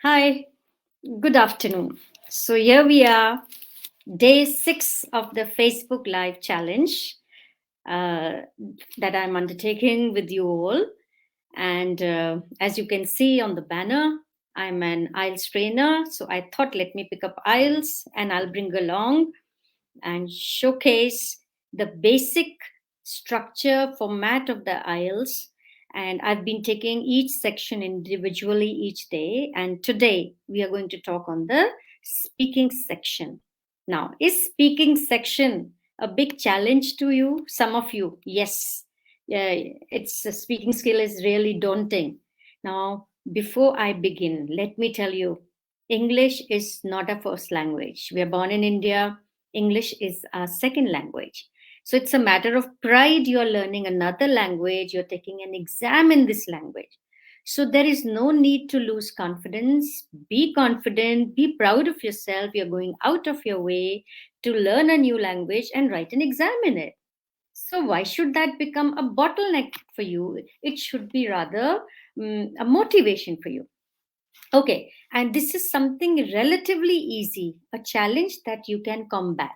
Hi, good afternoon. So here we are, day 6 of the Facebook Live challenge uh, that I'm undertaking with you all. And as you can see on the banner, I'm an IELTS trainer. So I thought, let me pick up IELTS and I'll bring along and showcase the basic structure format of the IELTS. And I've been taking each section individually each day. And today we are going to talk on the speaking section. Now, is speaking section a big challenge to you? Some of you, yes. Its speaking skill is really daunting. Now, before I begin, let me tell you, English is not a first language. We are born in India. English is a second language. So it's a matter of pride. You're learning another language, you're taking an exam in this language. So there is no need to lose confidence. Be confident, be proud of yourself. You're going out of your way to learn a new language and write an exam in it. So why should that become a bottleneck for you? It should be rather a motivation for you. Okay, and this is something relatively easy, a challenge that you can combat.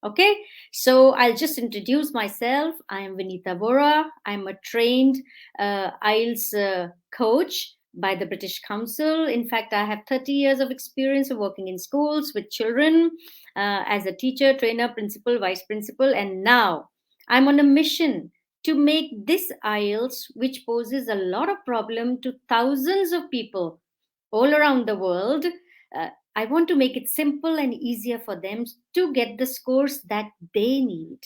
Okay, so I'll just introduce myself. I am Vinita Vora. I'm a trained IELTS coach by the British Council. In fact, I have 30 years of experience of working in schools with children as a teacher, trainer, principal, vice principal, and now I'm on a mission to make this IELTS, which poses a lot of problem to thousands of people all around the world. uh, I want to make it simple and easier for them to get the scores that they need.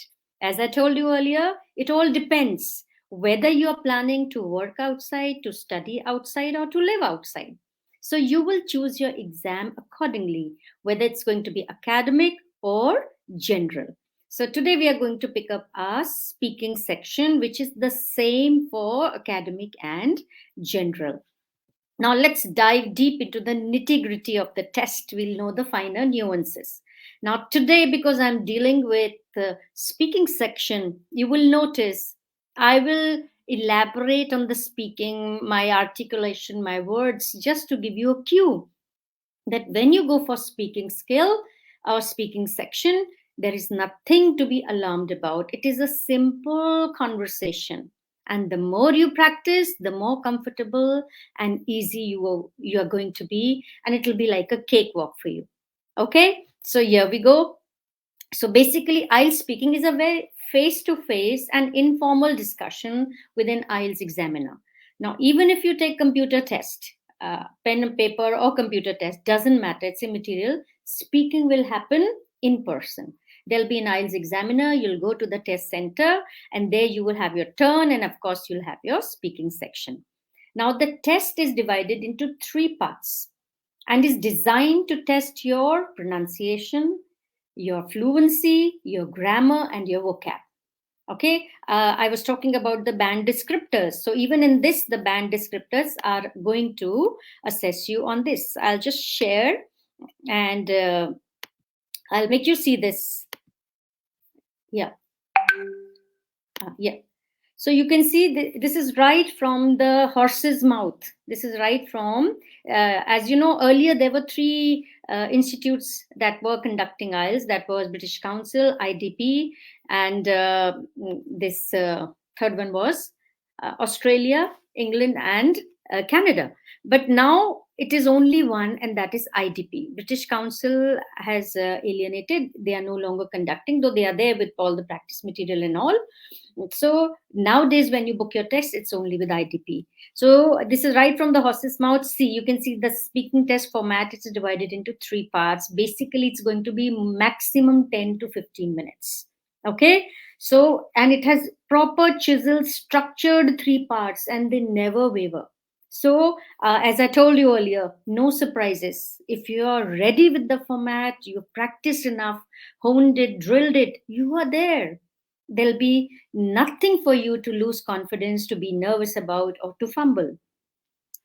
As I told you earlier, it all depends whether you are planning to work outside, to study outside, or to live outside. So you will choose your exam accordingly, whether it's going to be academic or general. So today we are going to pick up our speaking section, which is the same for academic and general. Now let's dive deep into the nitty gritty of the test. We'll know the finer nuances. Now today, because I'm dealing with the speaking section, you will notice I will elaborate on the speaking, my articulation, my words, just to give you a cue that when you go for speaking skill or speaking section, there is nothing to be alarmed about. It is a simple conversation. And the more you practice, the more comfortable and easy you are going to be. And it will be like a cakewalk for you. Okay, so here we go. So basically, IELTS speaking is a very face-to-face and informal discussion with an IELTS examiner. Now, even if you take computer test, pen and paper or computer test, doesn't matter, it's immaterial. Speaking will happen in person. There'll be an IELTS examiner, you'll go to the test center, and there you will have your turn, and of course, you'll have your speaking section. Now, the test is divided into 3 parts and is designed to test your pronunciation, your fluency, your grammar, and your vocab. Okay, I was talking about the band descriptors. So even in this, the band descriptors are going to assess you on this. I'll just share and I'll make you see this. Yeah. Yeah. So you can see this is right from the horse's mouth. This is right from, as you know, earlier there were 3 institutes that were conducting IELTS. That was British Council, IDP, and this third one was Australia, England, and Canada. But now it is only one, and that is IDP. British Council has alienated. They are no longer conducting, though they are there with all the practice material and all. So nowadays, when you book your test, it's only with IDP. So this is right from the horse's mouth. See, you can see the speaking test format. It's divided into 3 parts. Basically, it's going to be maximum 10 to 15 minutes. Okay. So, and it has proper chisel structured 3 parts, and they never waver. So, as I told you earlier, no surprises. If you are ready with the format, you've practiced enough, honed it, drilled it, you are there. There'll be nothing for you to lose confidence, to be nervous about, or to fumble.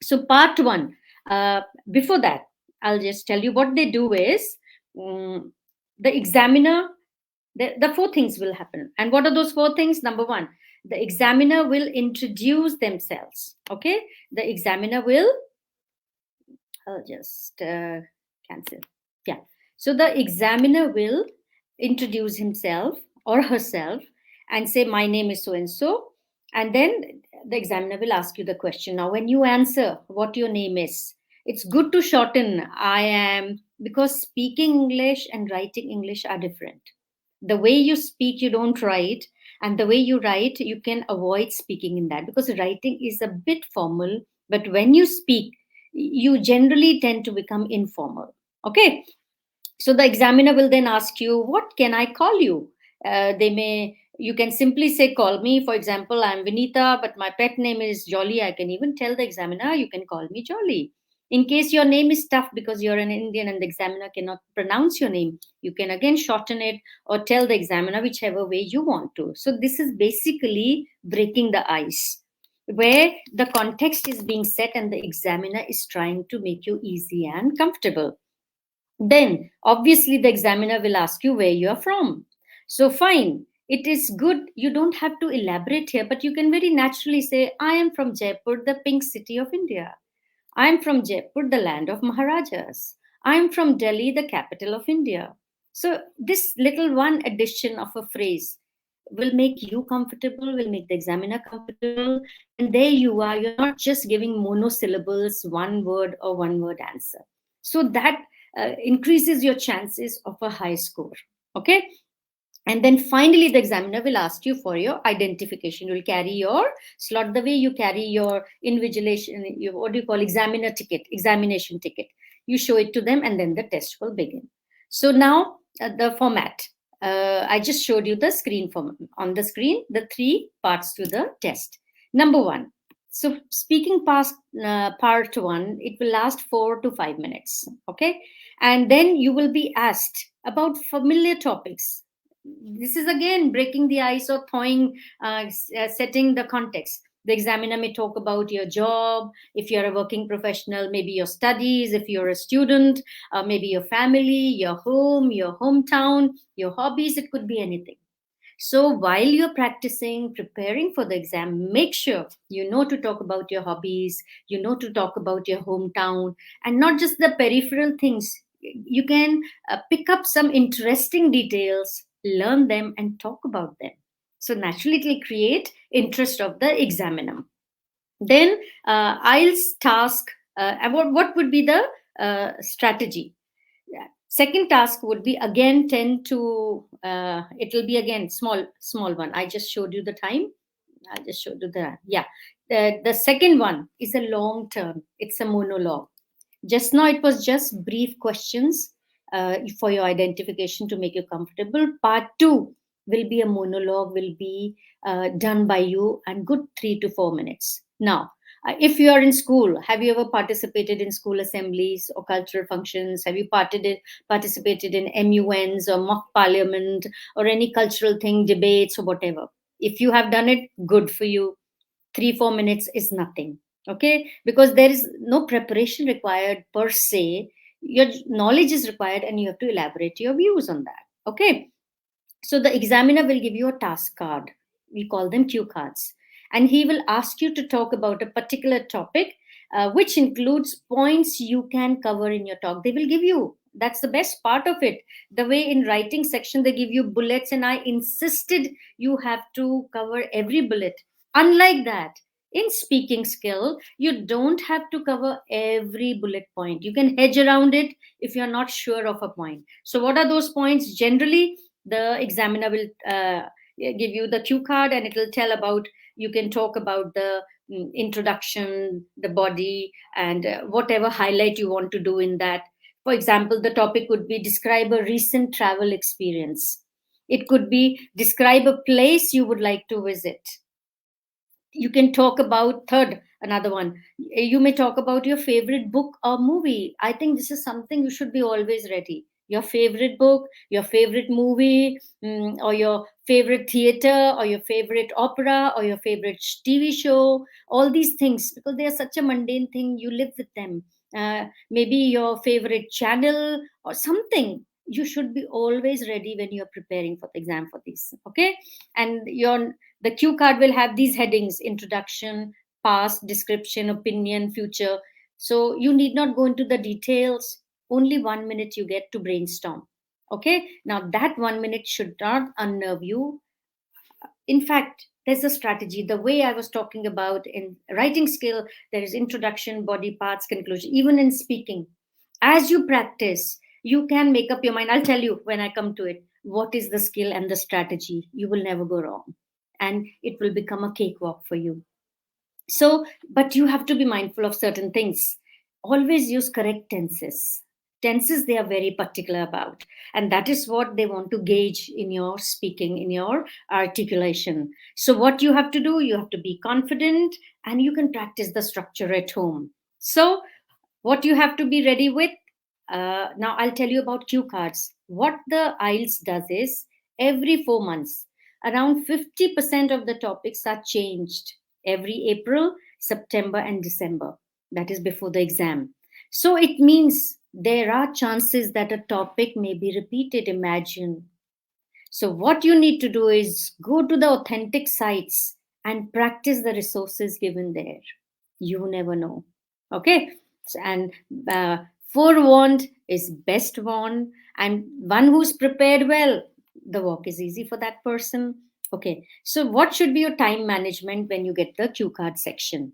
So, part 1, before that, I'll just tell you what they do is the examiner, the 4 things will happen. And what are those 4 things? Number 1, the examiner will introduce themselves. Okay, the examiner will I'll just cancel. Yeah. So the examiner will introduce himself or herself and say, my name is so and so. And then the examiner will ask you the question. Now, when you answer what your name is, it's good to shorten I am, because speaking English and writing English are different. The way you speak, you don't write, and the way you write, you can avoid speaking in that, because writing is a bit formal, but when you speak, you generally tend to become informal. Okay, so the examiner will then ask you, what can I call you? You can simply say, call me, for example, I'm Vinita, but my pet name is Jolly. I can even tell the examiner, you can call me Jolly. In case your name is tough because you're an Indian and the examiner cannot pronounce your name, you can again shorten it or tell the examiner whichever way you want to. So this is basically breaking the ice, where the context is being set and the examiner is trying to make you easy and comfortable. Then obviously the examiner will ask you where you are from. So fine, it is good, you don't have to elaborate here, but you can very naturally say, I am from Jaipur, the pink city of India. I am from Jaipur, the land of Maharajas. I am from Delhi, the capital of India. So this little one addition of a phrase will make you comfortable, will make the examiner comfortable, and there you are, you're not just giving monosyllables, one word or one word answer. So that increases your chances of a high score. Okay, and then finally the examiner will ask you for your identification. You will carry your slot the way you carry your invigilation, what do you call, examination ticket. You show it to them and then the test will begin. So now the format, I just showed you the screen form on the screen, the three parts to the test. Number one, so speaking past part one, it will last 4 to 5 minutes. Okay, and then you will be asked about familiar topics. This is again breaking the ice or thawing, setting the context. The examiner may talk about your job, if you're a working professional, maybe your studies, if you're a student, maybe your family, your home, your hometown, your hobbies, it could be anything. So while you're practicing, preparing for the exam, make sure you know to talk about your hobbies, you know to talk about your hometown, and not just the peripheral things. You can pick up some interesting details, learn them, and talk about them. So naturally, it will create interest of the examiner. Then IELTS task. What would be the strategy? Yeah. Second task would be again 10 to, it will be again small one. I just showed you the time. I just showed you the, yeah. The second one is a long term. It's a monologue. Just now it was just brief questions for your identification to make you comfortable. Part two will be a monologue, will be done by you, and good 3 to 4 minutes. Now, if you are in school, have you ever participated in school assemblies or cultural functions? Have you participated in MUNs or mock parliament or any cultural thing, debates or whatever? If you have done it, good for you. 3 4 minutes is nothing. Okay, because there is no preparation required per se. Your knowledge is required and you have to elaborate your views on that. Okay, so the examiner will give you a task card. We call them cue cards. And he will ask you to talk about a particular topic, which includes points you can cover in your talk. They will give you, that's the best part of it. The way in writing section, they give you bullets, and I insisted you have to cover every bullet. Unlike that, in speaking skill, you don't have to cover every bullet point. You can hedge around it if you're not sure of a point. So, what are those points? Generally, the examiner will give you the cue card and it will tell about, you can talk about the introduction, the body, and whatever highlight you want to do in that. For example, the topic would be describe a recent travel experience. It could be describe a place you would like to visit. You can talk about, third, another one, you may talk about your favorite book or movie. I think this is something you should be always ready. Your favorite book, your favorite movie, or your favorite theater, or your favorite opera, or your favorite TV show, all these things, because they are such a mundane thing, you live with them. Maybe your favorite channel or something. You should be always ready when you're preparing for the exam for these. Okay, and the cue card will have these headings: introduction, past, description, opinion, future. So you need not go into the details. Only 1 minute you get to brainstorm. Okay. Now that 1 minute should not unnerve you. In fact, there's a strategy. The way I was talking about in writing skill, there is introduction, body parts, conclusion. Even in speaking, as you practice, you can make up your mind. I'll tell you when I come to it what is the skill and the strategy. You will never go wrong, and it will become a cakewalk for you. So, but you have to be mindful of certain things. Always use correct tenses. Tenses they are very particular about, and that is what they want to gauge in your speaking, in your articulation. So what you have to do, you have to be confident, and you can practice the structure at home. So what you have to be ready with, now I'll tell you about cue cards. What the IELTS does is every 4 months, around 50% of the topics are changed every April, September, and December. That is before the exam. So it means there are chances that a topic may be repeated. Imagine. So, what you need to do is go to the authentic sites and practice the resources given there. You never know. Okay. And forewarned is best warned, and one who's prepared well, the work is easy for that person. Okay. So, what should be your time management when you get the cue card section?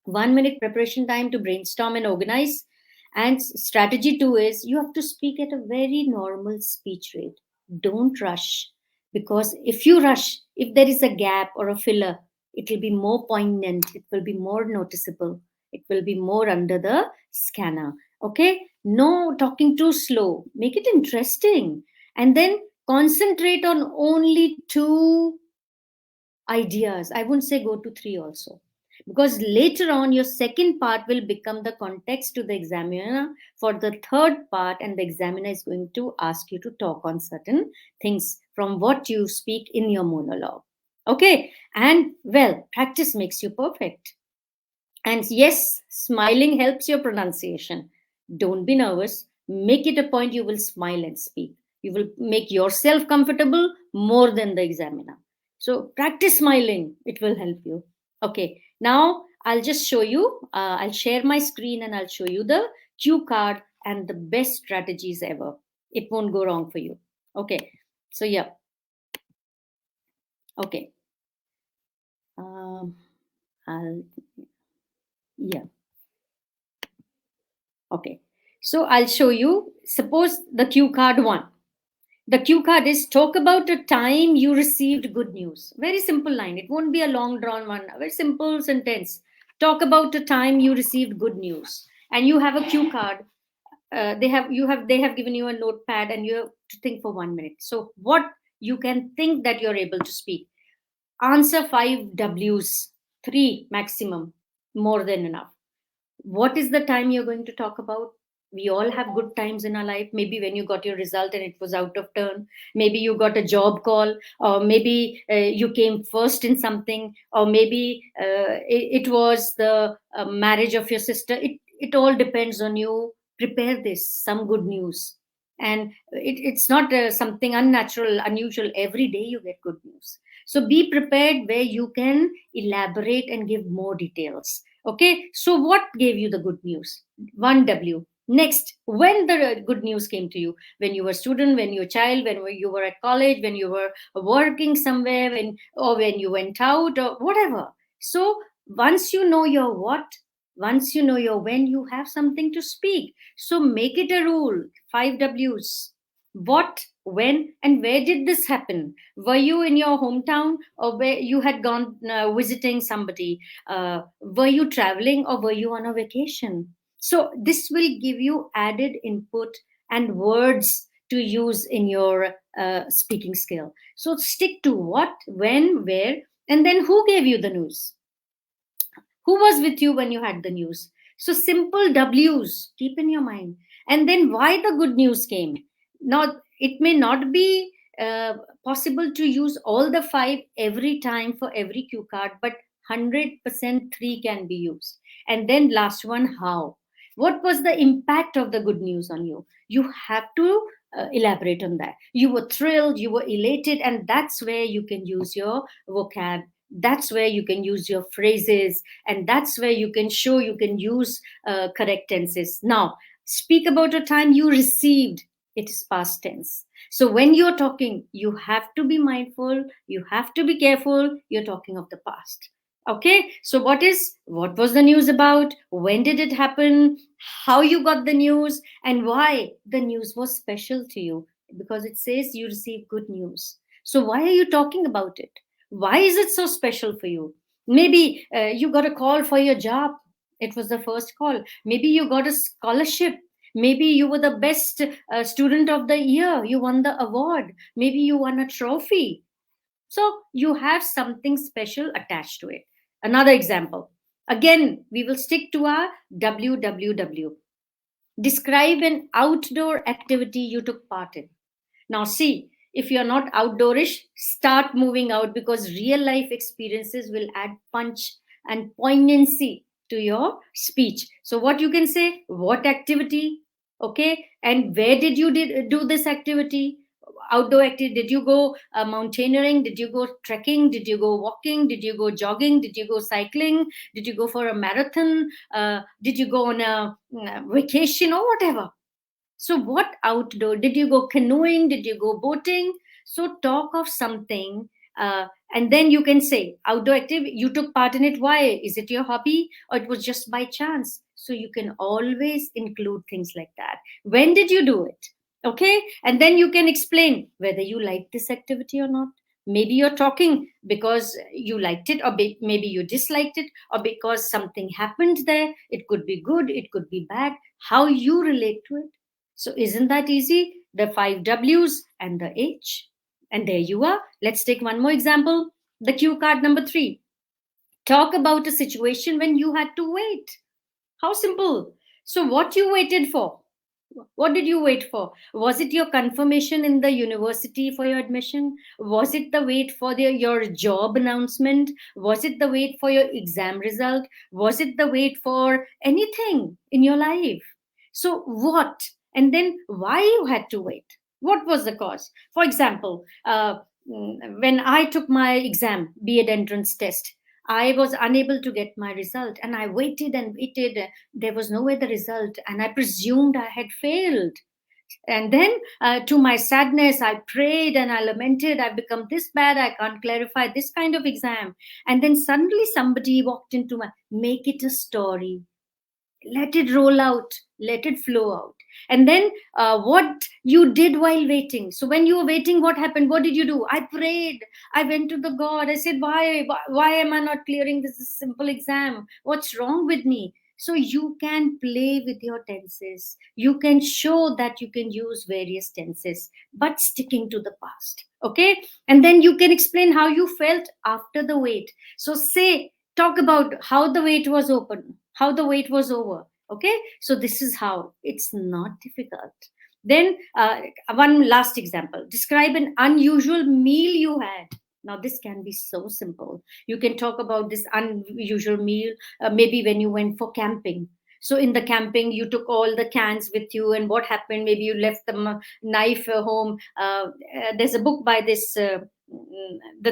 1 minute preparation time to brainstorm and organize. And strategy two is you have to speak at a very normal speech rate. Don't rush, because if you rush, if there is a gap or a filler, it will be more poignant, it will be more noticeable, it will be more under the scanner. Okay, no talking too slow, make it interesting, and then concentrate on only two ideas. I wouldn't say go to three also, because later on your second part will become the context to the examiner for the third part, and the examiner is going to ask you to talk on certain things from what you speak in your monologue. Okay, and well, practice makes you perfect. And yes, smiling helps your pronunciation. Don't be nervous. Make it a point you will smile and speak. You will make yourself comfortable more than the examiner. So practice smiling. It will help you. Okay. Now I'll just show you. I'll share my screen and I'll show you the cue card and the best strategies ever. It won't go wrong for you. Okay. So yeah. Okay. I'll yeah. Okay. So I'll show you. Suppose the cue card one. The cue card is talk about a time you received good news. Very simple line. It won't be a long drawn one. A very simple sentence. Talk about a time you received good news. And you have a cue card. They have given you a notepad and you have to think for 1 minute. So what you can think that you're able to speak. Answer 5 W's, 3 maximum, more than enough. What is the time you're going to talk about? We all have good times in our life. Maybe when you got your result and it was out of turn, maybe you got a job call, or maybe you came first in something, or maybe it was the marriage of your sister. It all depends on you. Prepare this some good news, and it's not something unnatural, unusual. Every day you get good news. So be prepared where you can elaborate and give more details. Okay, so what gave you the good news? 1W. Next, when the good news came to you, when you were a student, when you were a child, when you were at college, when you were working somewhere, or when you went out, or whatever. So once you know your what, once you know your when, you have something to speak. So make it a rule. 5 W's. What, when, and where did this happen? Were you in your hometown, or where you had gone visiting somebody? Were you traveling, or were you on a vacation? So this will give you added input and words to use in your speaking skill. So stick to what, when, where, and then who gave you the news? Who was with you when you had the news? So simple W's keep in your mind. And then why the good news came. Now, it may not be possible to use all the 5 every time for every cue card, but 100% 3 can be used. And then last one, how. What was the impact of the good news on you? You have to elaborate on that. You were thrilled, you were elated, and that's where you can use your vocab That's where you can use your phrases, and that's where you can show you can use correct tenses. Now, speak about a time you received. It is past tense. So when you're talking, you have to be mindful, you have to be careful, you're talking of the past. Okay, so what was the news about, when did it happen, how you got the news, and why the news was special to you, because it says you received good news. So why are you talking about it? Why is it so special for you? Maybe you got a call for your job. It was the first call. Maybe you got a scholarship. Maybe you were the best student of the year. You won the award. Maybe you won a trophy. So you have something special attached to it. Another example. Again, we will stick to our WWW. Describe an outdoor activity you took part in. Now, see, if you're not outdoorish, start moving out, because real life experiences will add punch and poignancy to your speech. So, what you can say, what activity, okay, and where did you do this activity? Outdoor activity. Did you go mountaineering? Did you go trekking? Did you go walking? Did you go jogging? Did you go cycling? Did you go for a marathon? Did you go on a vacation or whatever? So, what outdoor? Did you go canoeing? Did you go boating? So, talk of something, and then you can say outdoor activity. You took part in it. Why? Is it your hobby, or it was just by chance? So, you can always include things like that. When did you do it? Okay, and then you can explain whether you like this activity or not. Maybe you're talking because you liked it, or maybe you disliked it, or because something happened there. It could be good, it could be bad. How you relate to it. So isn't that easy? The five W's and the H. And there you are. Let's take one more example. The cue card number 3. Talk about a situation when you had to wait. How simple. So what you waited for? What did you wait for? Was it your confirmation in the university for your admission? Was it the wait for your job announcement? Was it the wait for your exam result? Was it the wait for anything in your life? So, what? And then why you had to wait? What was the cause? For example, when I took my exam, B.Ed entrance test, I was unable to get my result, and I waited and waited. There was no way the result, and I presumed I had failed. And then, to my sadness, I prayed and I lamented, I've become this bad, I can't clarify this kind of exam. And then suddenly somebody walked into my, make it a story, let it roll out, let it flow out. And then what you did while waiting. So when you were waiting, what happened? What did you do? I prayed, I went to the God, I said, why am I not clearing this simple exam? What's wrong with me? So you can play with your tenses, you can show that you can use various tenses, but sticking to the past. Okay, and then you can explain how you felt after the wait. So say, talk about how the wait was open, how the wait was over. Okay, so this is how. It's not difficult. Then one last example. Describe an unusual meal you had. Now this can be so simple. You can talk about this unusual meal, maybe when you went for camping. So in the camping, you took all the cans with you, and what happened? Maybe you left the knife home. There's a book by this the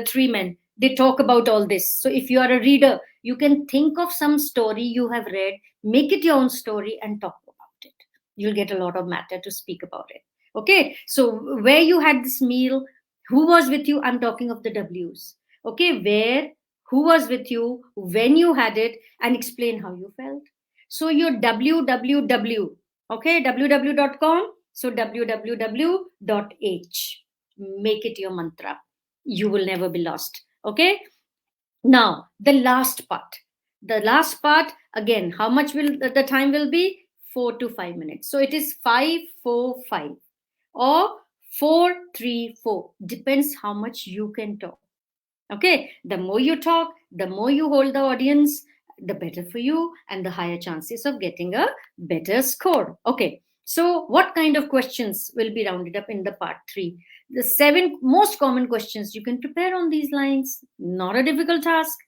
three men. They talk about all this. So if you are a reader, you can think of some story you have read, make it your own story, and talk about it. You'll get a lot of matter to speak about it. Okay, so where you had this meal, who was with you? I'm talking of the W's. Okay, where, who was with you, when you had it, and explain how you felt. So your www, okay, www.com. So www.h. Make it your mantra. You will never be lost. Okay, now the last part. The last part, again, how much will the time will be? 4 to 5 minutes. So it is 5-4-5 or 4-3-4. Depends how much you can talk. Okay, the more you talk, the more you hold the audience, the better for you, and the higher chances of getting a better score. Okay, so what kind of questions will be rounded up in the part 3? The 7 most common questions you can prepare on these lines. Not a difficult task.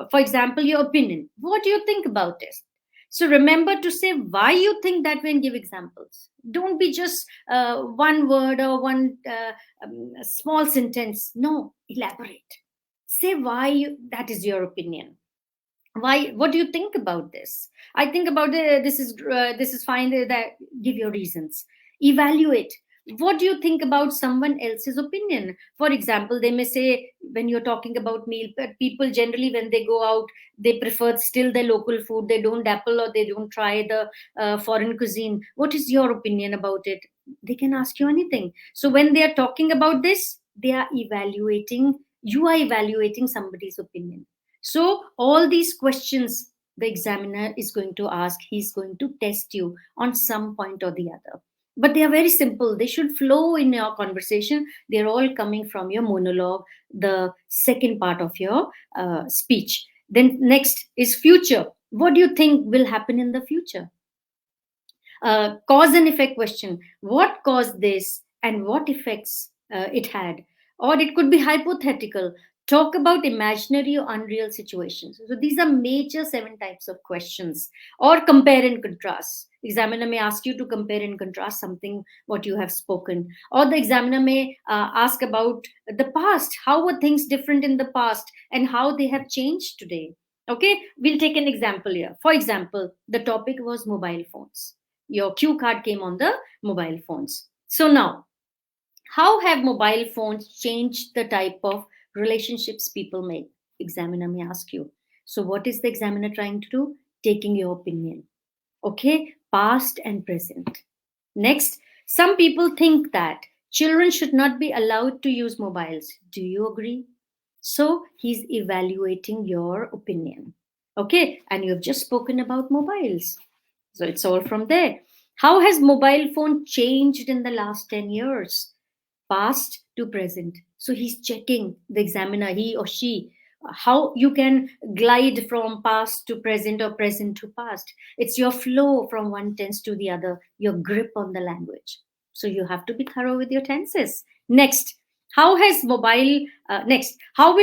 For example, your opinion. What do you think about this? So remember to say why you think that way and give examples. Don't be just one word or one small sentence. No, elaborate. say why that is your opinion. Why? What do you think about this? I think about this is fine. That give your reasons. Evaluate. What do you think about someone else's opinion? For example, they may say, when you're talking about meal, but people generally when they go out, they prefer still the local food. They don't dabble or they don't try the foreign cuisine. What is your opinion about it? They can ask you anything. So when they are talking about this, they are evaluating. You are evaluating somebody's opinion. So, all these questions the examiner is going to ask, he's going to test you on some point or the other. But they are very simple. They should flow in your conversation. They're all coming from your monologue, the second part of your speech. Then, next is future. What do you think will happen in the future? Cause and effect question. What caused this and what effects it had? Or it could be hypothetical. Talk about imaginary or unreal situations. So these are major 7 types of questions. Or compare and contrast. Examiner may ask you to compare and contrast something what you have spoken. Or the examiner may ask about the past. How were things different in the past and how they have changed today? Okay, we'll take an example here. For example, the topic was mobile phones. Your cue card came on the mobile phones. So now, how have mobile phones changed the type of relationships people make? Examiner may ask you. So what is the examiner trying to do? Taking your opinion. Okay, past and present. Next, some people think that children should not be allowed to use mobiles. Do you agree? So he's evaluating your opinion. Okay, and you've just spoken about mobiles. So it's all from there. How has mobile phone changed in the last 10 years? Past to present. So he's checking the examiner, he or she, how you can glide from past to present or present to past. It's your flow from one tense to the other, your grip on the language. So you have to be thorough with your tenses. Next, how will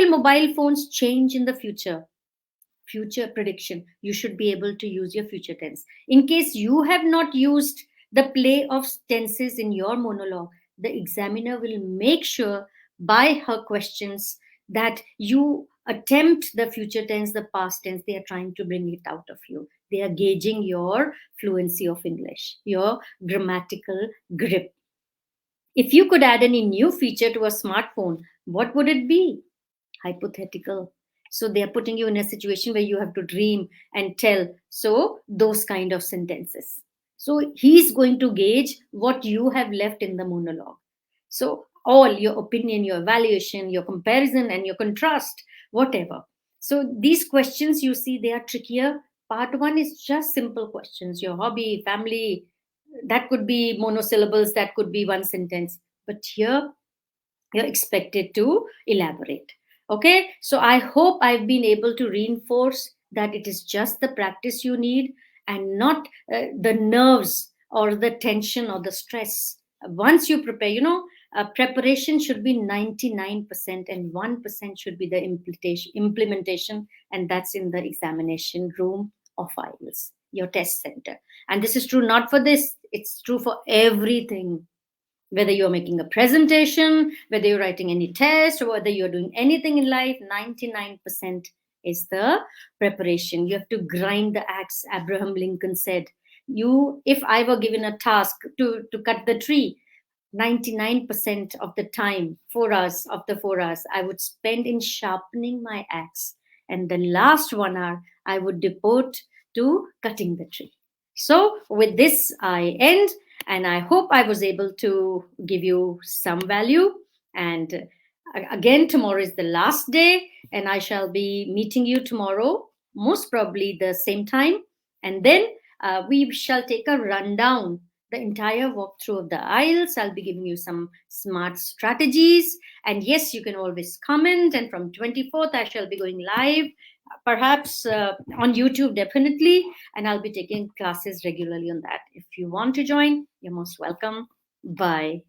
mobile phones change in the future? Future prediction. You should be able to use your future tense. In case you have not used the play of tenses in your monologue, the examiner will make sure by her questions that you attempt the future tense, the past tense. They are trying to bring it out of you. They are gauging your fluency of English, your grammatical grip. If you could add any new feature to a smartphone, what would it be? Hypothetical. So they are putting you in a situation where you have to dream and tell. So those kind of sentences. So he's going to gauge what you have left in the monologue. So all your opinion, your evaluation, your comparison, and your contrast, whatever. So these questions, you see, they are trickier. Part one is just simple questions: your hobby, family. That could be monosyllables. That could be one sentence. But here you're expected to elaborate. Okay, so I hope I've been able to reinforce that it is just the practice you need and not the nerves or the tension or the stress. Once you prepare, preparation should be 99% and 1% should be the implementation, and that's in the examination room of IELTS, your test center. And this is true not for this, it's true for everything. Whether you're making a presentation, whether you're writing any test, or whether you're doing anything in life, 99% is the preparation. You have to grind the axe. Abraham Lincoln said, if I were given a task to cut the tree, 99% of the time, 4 hours of the 4 hours, I would spend in sharpening my axe. And the last 1 hour, I would devote to cutting the tree. So with this, I end. And I hope I was able to give you some value. And again, tomorrow is the last day, and I shall be meeting you tomorrow, most probably the same time. And then we shall take a rundown, the entire walkthrough of the IELTS. I'll be giving you some smart strategies. And yes, you can always comment. And from 24th, I shall be going live, perhaps on YouTube, definitely. And I'll be taking classes regularly on that. If you want to join, you're most welcome. Bye.